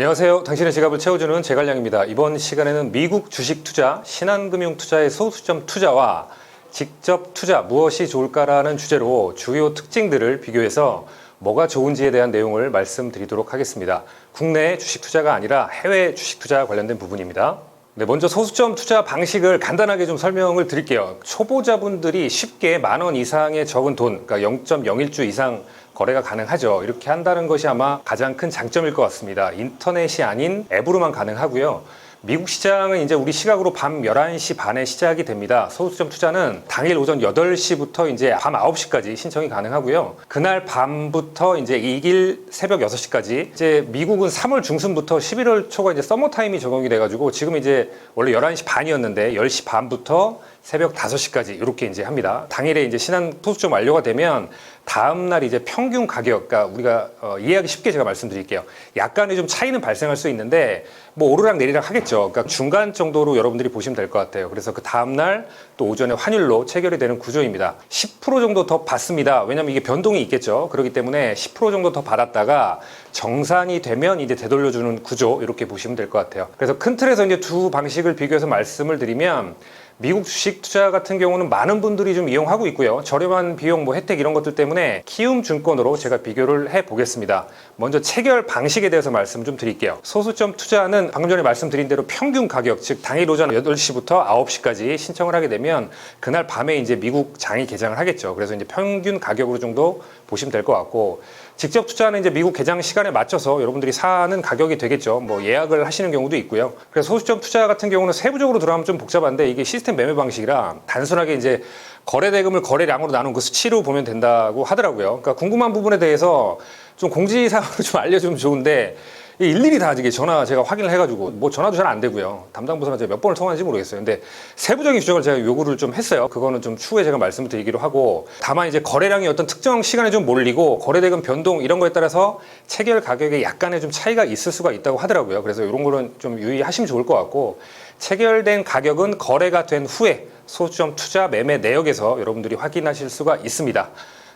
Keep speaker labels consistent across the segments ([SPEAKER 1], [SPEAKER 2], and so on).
[SPEAKER 1] 안녕하세요. 당신의 지갑을 채워주는 제갈량입니다. 이번 시간에는 미국 주식 투자, 신한금융투자의 소수점 투자와 직접 투자 무엇이 좋을까라는 주제로 주요 특징들을 비교해서 뭐가 좋은지에 대한 내용을 말씀드리도록 하겠습니다. 국내 주식 투자가 아니라 해외 주식 투자 관련된 부분입니다. 네, 먼저 소수점 투자 방식을 간단하게 좀 설명을 드릴게요. 초보자분들이 쉽게 10,000원 이상의 적은 돈, 그러니까 0.01주 이상 거래가 가능하죠. 이렇게 한다는 것이 아마 가장 큰 장점일 것 같습니다. 인터넷이 아닌 앱으로만 가능하고요. 미국 시장은 이제 우리 시각으로 밤 11시 반에 시작이 됩니다. 소수점 투자는 당일 오전 8시부터 이제 밤 9시까지 신청이 가능하고요. 그날 밤부터 이제 이길 새벽 6시까지 이제 미국은 3월 중순부터 11월 초가 이제 서머 타임이 적용이 돼가지고 지금 이제 원래 11시 반이었는데 10시 반부터 새벽 5시까지 이렇게 이제 합니다. 당일에 이제 신한 소수점 완료가 되면 다음날 이제 평균 가격, 그러니까 우리가 이해하기 쉽게 제가 말씀드릴게요. 약간의 좀 차이는 발생할 수 있는데 뭐 오르락 내리락 하겠죠. 그러니까 중간 정도로 여러분들이 보시면 될 것 같아요. 그래서 그 다음날 또 오전에 환율로 체결이 되는 구조입니다. 10% 정도 더 받습니다. 왜냐하면 이게 변동이 있겠죠. 그렇기 때문에 10% 정도 더 받았다가 정산이 되면 이제 되돌려주는 구조 이렇게 보시면 될 것 같아요. 그래서 큰 틀에서 이제 두 방식을 비교해서 말씀을 드리면 미국 주식 투자 같은 경우는 많은 분들이 좀 이용하고 있고요. 저렴한 비용, 혜택 이런 것들 때문에 키움증권으로 제가 비교를 해 보겠습니다. 먼저 체결 방식에 대해서 말씀 좀 드릴게요. 소수점 투자는 방금 전에 말씀드린 대로 평균 가격, 즉 당일 오전 8시부터 9시까지 신청을 하게 되면 그날 밤에 이제 미국 장이 개장을 하겠죠. 그래서 이제 평균 가격으로 정도 보시면 될 것 같고, 직접 투자는 이제 미국 개장 시간에 맞춰서 여러분들이 사는 가격이 되겠죠. 예약을 하시는 경우도 있고요. 그래서 소수점 투자 같은 경우는 세부적으로 들어가면 좀 복잡한데 이게 시스템 매매 방식이라 단순하게 이제 거래 대금을 거래량으로 나눈 그 수치로 보면 된다고 하더라고요. 그러니까 궁금한 부분에 대해서 좀 공지사항으로 좀 알려주면 좋은데 일일이 다 이게 제가 확인을 해가지고 전화도 잘 안 되고요. 담당 부서랑 제가 몇 번을 통화한지 모르겠어요. 근데 세부적인 규정을 제가 요구를 좀 했어요. 그거는 좀 추후에 제가 말씀을 드리기로 하고, 다만 이제 거래량이 어떤 특정 시간에 좀 몰리고 거래대금 변동 이런 거에 따라서 체결 가격에 약간의 좀 차이가 있을 수가 있다고 하더라고요. 그래서 이런 거는 좀 유의하시면 좋을 것 같고, 체결된 가격은 거래가 된 후에 소수점 투자 매매 내역에서 여러분들이 확인하실 수가 있습니다.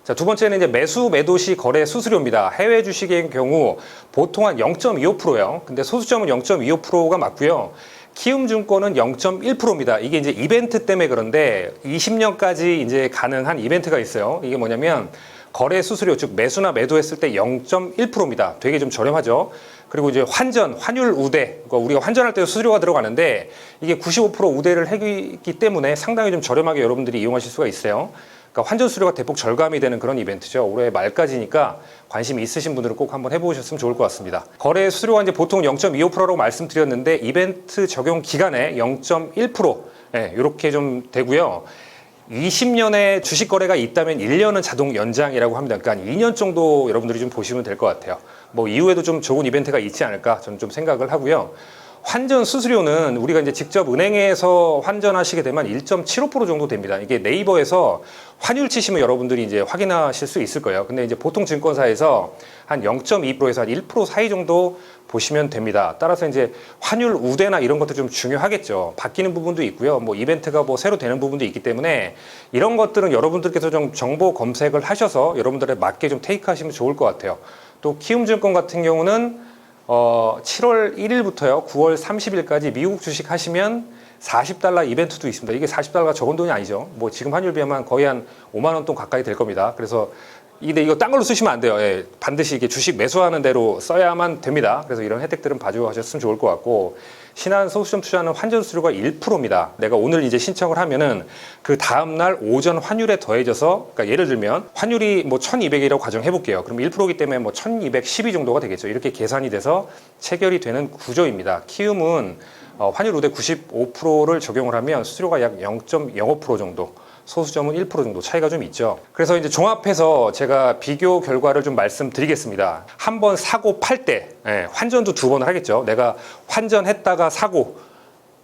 [SPEAKER 1] 자, 두 번째는 이제 매수 매도 시 거래 수수료입니다. 해외 주식의 경우 보통 한 0.25%예요. 근데 소수점은 0.25%가 맞고요. 키움증권은 0.1%입니다. 이게 이제 이벤트 때문에 그런데 20년까지 이제 가능한 이벤트가 있어요. 이게 뭐냐면 거래 수수료, 즉 매수나 매도했을 때 0.1%입니다. 되게 좀 저렴하죠. 그리고 이제 환율 우대, 그러니까 우리가 환전할 때 수수료가 들어가는데 이게 95% 우대를 했기 때문에 상당히 좀 저렴하게 여러분들이 이용하실 수가 있어요. 그러니까 환전 수수료가 대폭 절감이 되는 그런 이벤트죠. 올해 말까지니까 관심이 있으신 분들은 꼭 한번 해보셨으면 좋을 것 같습니다. 거래 수수료가 이제 보통 0.25%라고 말씀드렸는데 이벤트 적용 기간에 0.1%, 이렇게 좀 되고요. 20년의 주식 거래가 있다면 1년은 자동 연장이라고 합니다. 그러니까 2년 정도 여러분들이 좀 보시면 될 것 같아요. 이후에도 좀 좋은 이벤트가 있지 않을까 저는 좀 생각을 하고요. 환전 수수료는 우리가 이제 직접 은행에서 환전하시게 되면 1.75% 정도 됩니다. 이게 네이버에서 환율 치시면 여러분들이 이제 확인하실 수 있을 거예요. 근데 이제 보통 증권사에서 한 0.2%에서 한 1% 사이 정도 보시면 됩니다. 따라서 이제 환율 우대나 이런 것도 좀 중요하겠죠. 바뀌는 부분도 있고요. 이벤트가 새로 되는 부분도 있기 때문에 이런 것들은 여러분들께서 좀 정보 검색을 하셔서 여러분들에 맞게 좀 테이크하시면 좋을 것 같아요. 또 키움증권 같은 경우는 7월 1일부터요 9월 30일까지 미국 주식 하시면 $40 이벤트도 있습니다. 이게 $40가 적은 돈이 아니죠. 지금 환율 비하면 거의 한 5만 원 돈 가까이 될 겁니다. 그래서 근데 이거 딴 걸로 쓰시면 안 돼요. 반드시 이게 주식 매수하는 대로 써야만 됩니다. 그래서 이런 혜택들은 봐주셨으면 좋을 것 같고, 신한 소수점 투자는 환전 수수료가 1%입니다. 내가 오늘 이제 신청을 하면은 그 다음날 오전 환율에 더해져서, 그러니까 예를 들면 환율이 1200이라고 가정해 볼게요. 그럼 1%이기 때문에 1212 정도가 되겠죠. 이렇게 계산이 돼서 체결이 되는 구조입니다. 키움은 환율 우대 95%를 적용을 하면 수수료가 약 0.05% 정도, 소수점은 1% 정도 차이가 좀 있죠. 그래서 이제 종합해서 제가 비교 결과를 좀 말씀드리겠습니다. 한 번 사고 팔 때, 환전도 2번을 하겠죠. 내가 환전했다가 사고,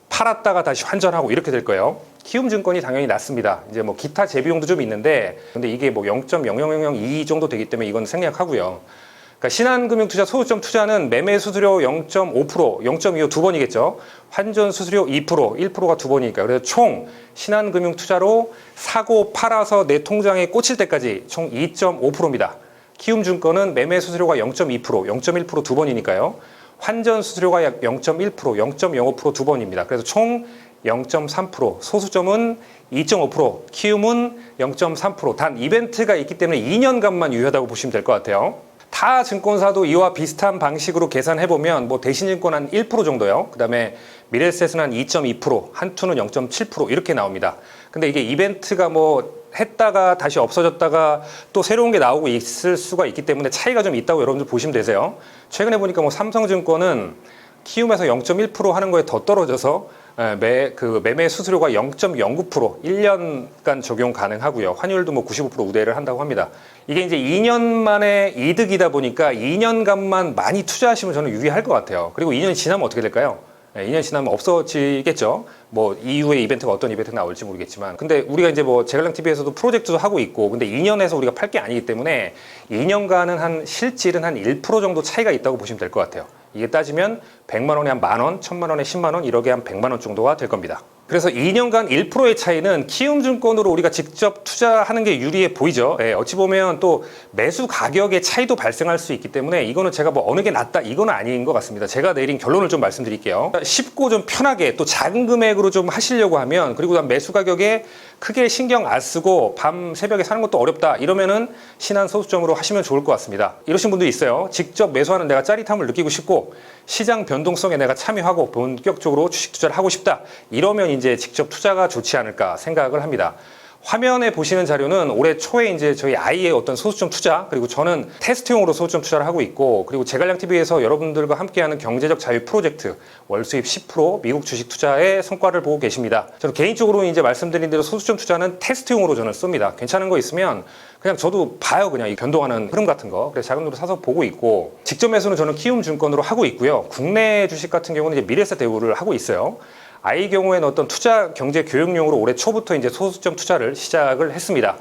[SPEAKER 1] 팔았다가 다시 환전하고 이렇게 될 거예요. 키움증권이 당연히 낫습니다. 이제 기타 재비용도 좀 있는데, 근데 이게 0.00002 정도 되기 때문에 이건 생략하고요. 그러니까 신한금융투자 소수점 투자는 매매 수수료 0.5%, 0.25 두 번이겠죠. 환전 수수료 2%, 1%가 두 번이니까. 그래서 총 신한금융투자로 사고 팔아서 내 통장에 꽂힐 때까지 총 2.5%입니다. 키움증권은 매매 수수료가 0.2%, 0.1% 두 번이니까요. 환전 수수료가 약 0.1%, 0.05% 두 번입니다. 그래서 총 0.3%, 소수점은 2.5%, 키움은 0.3%. 단 이벤트가 있기 때문에 2년간만 유효하다고 보시면 될 것 같아요. 타 증권사도 이와 비슷한 방식으로 계산해보면 뭐 대신증권 한 1% 정도요. 그 다음에 미래에셋은 한 2.2%, 한투는 0.7% 이렇게 나옵니다. 근데 이게 이벤트가 뭐 했다가 다시 없어졌다가 또 새로운 게 나오고 있을 수가 있기 때문에 차이가 좀 있다고 여러분들 보시면 되세요. 최근에 보니까 뭐 삼성증권은 키움에서 0.1% 하는 거에 더 떨어져서 매매 수수료가 0.09% 1년간 적용 가능하고요. 환율도 뭐 95% 우대를 한다고 합니다. 이게 이제 2년 만에 이득이다 보니까 2년간만 많이 투자하시면 저는 유리할 것 같아요. 그리고 2년이 지나면 어떻게 될까요? 2년 지나면 없어지겠죠. 뭐 이후에 이벤트가 어떤 이벤트가 나올지 모르겠지만, 근데 우리가 이제 뭐 제갈량TV에서도 프로젝트도 하고 있고, 근데 2년에서 우리가 팔 게 아니기 때문에 2년간은 한 실질은 한 1% 정도 차이가 있다고 보시면 될 것 같아요. 이게 따지면 100만 원에 한 만 원, 1000만 원에 10만 원, 이렇게 한 100만 원 정도가 될 겁니다. 그래서 2년간 1%의 차이는 키움증권으로 우리가 직접 투자하는 게 유리해 보이죠. 어찌 보면 또 매수 가격의 차이도 발생할 수 있기 때문에 이거는 제가 뭐 어느 게 낫다 이거는 아닌 것 같습니다. 제가 내린 결론을 좀 말씀드릴게요. 쉽고 좀 편하게 또 작은 금액으로 좀 하시려고 하면, 그리고 매수 가격에 크게 신경 안 쓰고 밤 새벽에 사는 것도 어렵다 이러면은 신한 소수점으로 하시면 좋을 것 같습니다. 이러신 분들이 있어요. 직접 매수하는 내가 짜릿함을 느끼고 싶고 시장 변동성에 내가 참여하고 본격적으로 주식 투자를 하고 싶다 이러면 이제 직접 투자가 좋지 않을까 생각을 합니다. 화면에 보시는 자료는 올해 초에 이제 저희 아이의 어떤 소수점 투자, 그리고 저는 테스트용으로 소수점 투자를 하고 있고, 그리고 제갈량TV에서 여러분들과 함께하는 경제적 자유 프로젝트 월수입 10% 미국 주식 투자의 성과를 보고 계십니다. 저는 개인적으로 이제 말씀드린 대로 소수점 투자는 테스트용으로 저는 씁니다. 괜찮은 거 있으면 그냥 저도 봐요. 그냥 이 변동하는 흐름 같은 거. 그래서 작은 돈으로 사서 보고 있고, 직접 매수는 저는 키움증권으로 하고 있고요. 국내 주식 같은 경우는 이제 미래에셋 대우를 하고 있어요. 아이 경우에는 어떤 투자 경제 교육용으로 올해 초부터 이제 소수점 투자를 시작을 했습니다.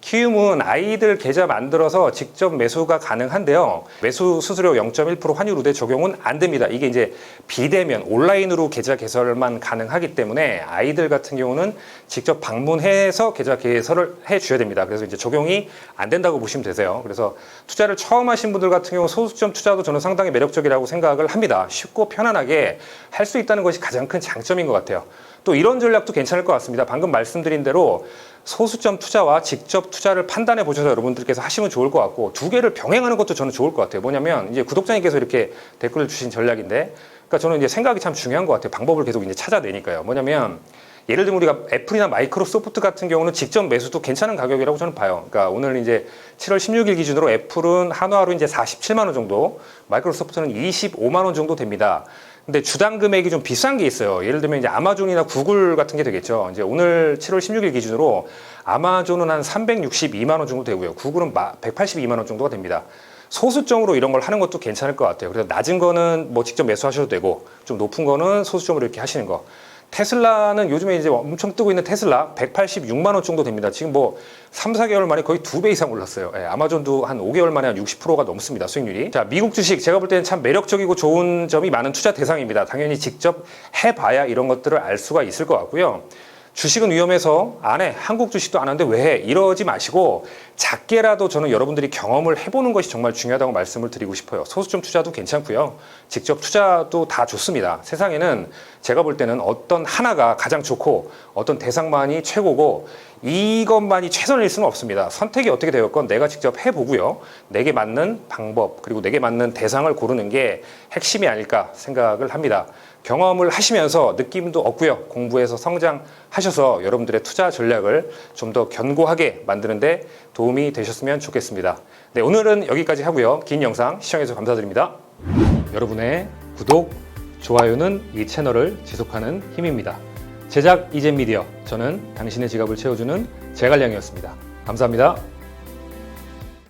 [SPEAKER 1] 키움은 아이들 계좌 만들어서 직접 매수가 가능한데요. 매수 수수료 0.1% 환율 우대 적용은 안 됩니다. 이게 이제 비대면 온라인으로 계좌 개설만 가능하기 때문에 아이들 같은 경우는 직접 방문해서 계좌 개설을 해 주셔야 됩니다. 그래서 이제 적용이 안 된다고 보시면 되세요. 그래서 투자를 처음 하신 분들 같은 경우 소수점 투자도 저는 상당히 매력적이라고 생각을 합니다. 쉽고 편안하게 할 수 있다는 것이 가장 큰 장점인 것 같아요. 또 이런 전략도 괜찮을 것 같습니다. 방금 말씀드린 대로 소수점 투자와 직접 투자를 판단해 보셔서 여러분들께서 하시면 좋을 것 같고, 두 개를 병행하는 것도 저는 좋을 것 같아요. 뭐냐면 이제 구독자님께서 이렇게 댓글을 주신 전략인데, 그러니까 저는 이제 생각이 참 중요한 것 같아요. 방법을 계속 이제 찾아내니까요. 뭐냐면 예를 들면 우리가 애플이나 마이크로소프트 같은 경우는 직접 매수도 괜찮은 가격이라고 저는 봐요. 그러니까 오늘 이제 7월 16일 기준으로 애플은 한화로 이제 47만 원 정도, 마이크로소프트는 25만 원 정도 됩니다. 근데 주당 금액이 좀 비싼 게 있어요. 예를 들면 이제 아마존이나 구글 같은 게 되겠죠. 이제 오늘 7월 16일 기준으로 아마존은 한 362만 원 정도 되고요. 구글은 182만 원 정도가 됩니다. 소수점으로 이런 걸 하는 것도 괜찮을 것 같아요. 그래서 낮은 거는 뭐 직접 매수하셔도 되고, 좀 높은 거는 소수점으로 이렇게 하시는 거. 테슬라는 요즘에 이제 엄청 뜨고 있는 테슬라 186만 원 정도 됩니다. 지금 뭐 3, 4개월 만에 거의 2배 이상 올랐어요. 아마존도 한 5개월 만에 한 60%가 넘습니다. 수익률이. 자, 미국 주식 제가 볼 때는 참 매력적이고 좋은 점이 많은 투자 대상입니다. 당연히 직접 해봐야 이런 것들을 알 수가 있을 것 같고요. 주식은 위험해서 안 해. 한국 주식도 안 하는데 왜 해? 이러지 마시고 작게라도 저는 여러분들이 경험을 해보는 것이 정말 중요하다고 말씀을 드리고 싶어요. 소수점 투자도 괜찮고요. 직접 투자도 다 좋습니다. 세상에는 제가 볼 때는 어떤 하나가 가장 좋고 어떤 대상만이 최고고 이것만이 최선일 수는 없습니다. 선택이 어떻게 되었건 내가 직접 해보고요. 내게 맞는 방법, 그리고 내게 맞는 대상을 고르는 게 핵심이 아닐까 생각을 합니다. 경험을 하시면서 느낌도 얻고요. 공부해서 성장하셔서 여러분들의 투자 전략을 좀 더 견고하게 만드는데 도움이 되셨으면 좋겠습니다. 네, 오늘은 여기까지 하고요. 긴 영상 시청해주셔서 감사드립니다. 여러분의 구독, 좋아요는 이 채널을 지속하는 힘입니다. 제작 이젠미디어, 저는 당신의 지갑을 채워주는 제갈량이었습니다. 감사합니다.